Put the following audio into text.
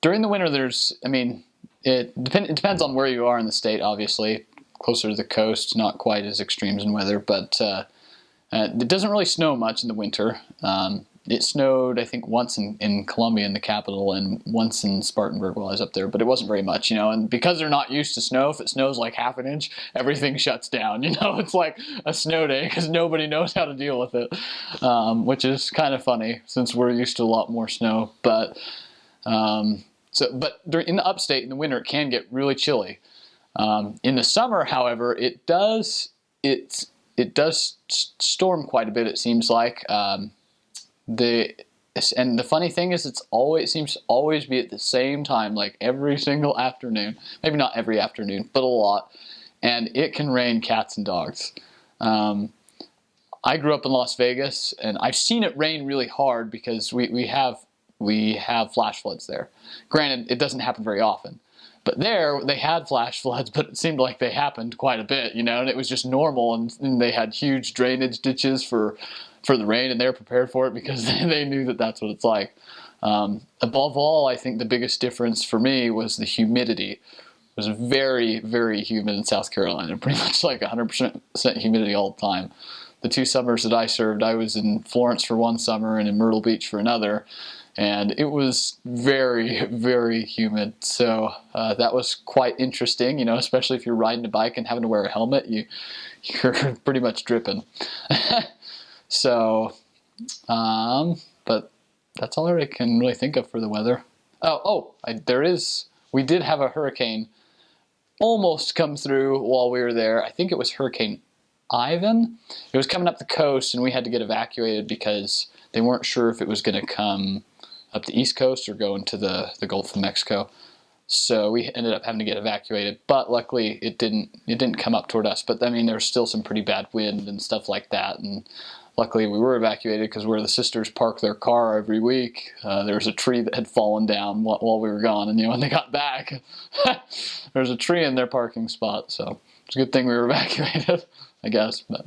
During the winter, it depends on where you are in the state, obviously. Closer to the coast, not quite as extremes in weather, but it doesn't really snow much in the winter. It snowed, I think, once in Columbia, in the capital, and once in Spartanburg while I was up there, but it wasn't very much, and because they're not used to snow, if it snows like half an inch, everything shuts down, it's like a snow day because nobody knows how to deal with it, which is kind of funny since we're used to a lot more snow, but in the upstate, in the winter, it can get really chilly. In the summer, however, it does storm quite a bit, it seems like. And the funny thing is, it seems to always be at the same time, like every single afternoon. Maybe not every afternoon, but a lot. And it can rain cats and dogs. I grew up in Las Vegas, and I've seen it rain really hard because we have flash floods there. Granted, it doesn't happen very often. But there, they had flash floods, but it seemed like they happened quite a bit, and it was just normal, and they had huge drainage ditches for the rain, and they were prepared for it because they knew that that's what it's like. Above all, I think the biggest difference for me was the humidity. It was very, very humid in South Carolina, pretty much like 100% humidity all the time. The 2 summers that I served, I was in Florence for one summer and in Myrtle Beach for another, and it was very, very humid. So that was quite interesting, especially if you're riding a bike and having to wear a helmet, you're pretty much dripping. So, but that's all I can really think of for the weather. We did have a hurricane almost come through while we were there. I think it was Hurricane Ivan. It was coming up the coast, and we had to get evacuated because they weren't sure if it was going to come up the East Coast or go into the Gulf of Mexico. So we ended up having to get evacuated, but luckily it didn't come up toward us. But there was still some pretty bad wind and stuff like that, and luckily we were evacuated because where the sisters park their car every week, there was a tree that had fallen down while we were gone, and when they got back, there was a tree in their parking spot. So it's a good thing we were evacuated, I guess. But